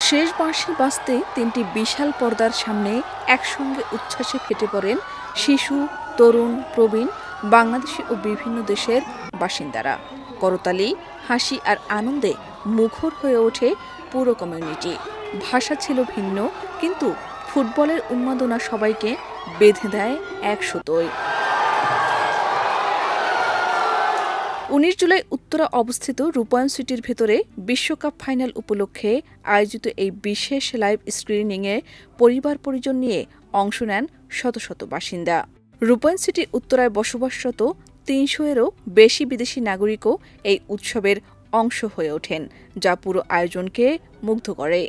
শেষ বাঁশি বাজতে তিনটি বিশাল পর্দার সামনে একসঙ্গে উচ্ছ্বাসে ফেটে পড়েন শিশু, তরুণ, প্রবীণ, বাংলাদেশি ও বিভিন্ন দেশের বাসিন্দারা। করতালি, হাসি আর আনন্দে মুখর হয়ে ওঠে পুরো কমিউনিটি। ভাষা ছিল ভিন্ন, কিন্তু ফুটবলের উন্মাদনা সবাইকে বেঁধে দেয় এক সুতোয়। ১৯ জুলাই উত্তরা অবস্থিত রূপায়ণ সিটির ভেতরে বিশ্বকাপ ফাইনাল উপলক্ষে আয়োজিত এই বিশেষ লাইভ স্ক্রিনিংয়ে পরিবার পরিজন নিয়ে অংশ নেন শত শত বাসিন্দা। রূপায়ণ সিটি উত্তরায় বসবাসরত ৩০০-এরও বেশি বিদেশি নাগরিকও এই উৎসবের অংশ হয়ে ওঠেন, যা পুরো আয়োজনকে মুগ্ধ করে।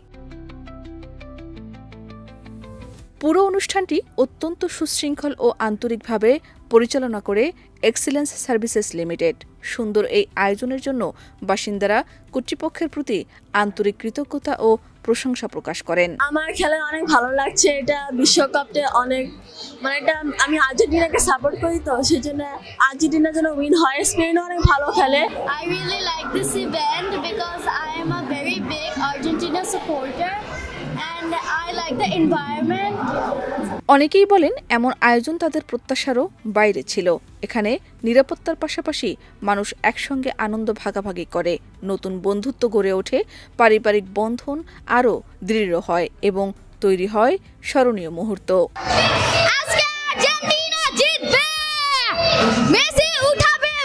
পুরো অনুষ্ঠানটি অত্যন্ত সুশৃঙ্খল ও আন্তরিকভাবে পরিচালনা করে এক্সিলেন্স সার্ভিসেস লিমিটেড। সুন্দর এই আয়োজনের জন্য বাসিন্দারা কর্তৃপক্ষের প্রতি আন্তরিক কৃতজ্ঞতা ও প্রশংসা প্রকাশ করেন। আমার খেলা অনেক ভালো লাগছে। এটা বিশ্বকাপে অনেক এটা আমি আর্জেন্টিনাকে সাপোর্ট করি, তো সেই জন্য আর্জেন্টিনা যেন উইন হয়। স্পেনও অনেক ভালো খেলে। I really like this event because I am a very big Argentina supporter and I like the environment. অনেকেই বলেন এমন আয়োজন তাদের প্রত্যাশারও বাইরে ছিল। এখানে নিরাপত্তার পাশাপাশি মানুষ একসঙ্গে আনন্দ ভাগাভাগি করে, নতুন বন্ধুত্ব গড়ে ওঠে, পারিবারিক বন্ধন আরও দৃঢ় হয় এবং তৈরি হয় স্মরণীয় মুহূর্ত। আজকে আর্জেন্টিনা জিতবে, মেসি উঠাবে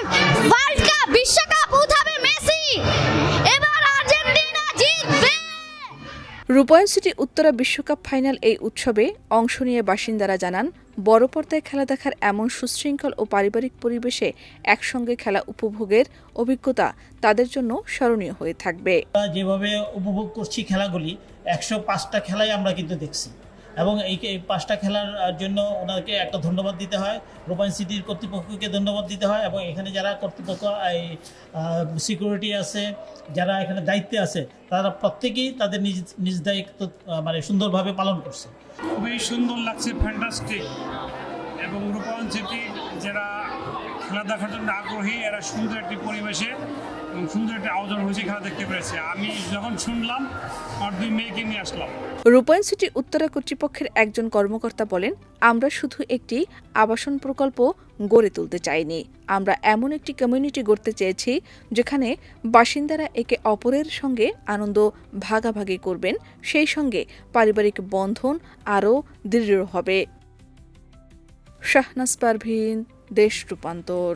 ওয়ার্ল্ড কাপ, বিশ্বকাপ উঠাবে মেসি, এবার আর্জেন্টিনা জিতবে। রূপায়ণ সিটি উত্তরা বিশ্বকাপ ফাইনাল এই উৎসবে অংশ নিয়ে বাসিন্দারা জানান, বড় পর্দায় খেলা দেখার এমন সুশৃঙ্খল ও পারিবারিক পরিবেশে একসঙ্গে খেলা উপভোগের অভিজ্ঞতা তাদের জন্য স্মরণীয় হয়ে থাকবে। যেভাবে উপভোগ করছি খেলাগুলি, ১০৫টা খেলাই আমরা কিন্তু দেখছি এবং এই ৫টা খেলার জন্য ওনাকে একটা ধন্যবাদ দিতে হয়, রূপায়ণ সিটির কর্তৃপক্ষকে ধন্যবাদ দিতে হয় এবং এখানে যারা কর্তৃপক্ষ এই সিকিউরিটি আছে, যারা এখানে দায়িত্বে আছে, তারা প্রত্যেকেই তাদের নিজ নিজ দায়িত্ব সুন্দরভাবে পালন করছে। খুবই সুন্দর লাগছে, ফ্যান্টাস্টিক। এবং রূপায়ণ সিটি যারা খেলা দেখার জন্য আগ্রহী, এরা সুন্দর একটি পরিবেশে এবং সুন্দর একটি আয়োজন হয়েছে, খেলা দেখতে পেরেছে। আমি যখন শুনলাম আমার 2 মেয়েকে নিয়ে আসলাম। রূপায়ণ সিটি উত্তরা কর্তৃপক্ষের একজন কর্মকর্তা বলেন, আমরা শুধু একটি আবাসন প্রকল্প গড়ে তুলতে চাইনি, আমরা এমন একটি কমিউনিটি গড়তে চেয়েছি যেখানে বাসিন্দারা একে অপরের সঙ্গে আনন্দ ভাগাভাগি করবেন, সেই সঙ্গে পারিবারিক বন্ধন আরও দৃঢ় হবে। শাহনাজ পারভীন, দেশ রূপান্তর।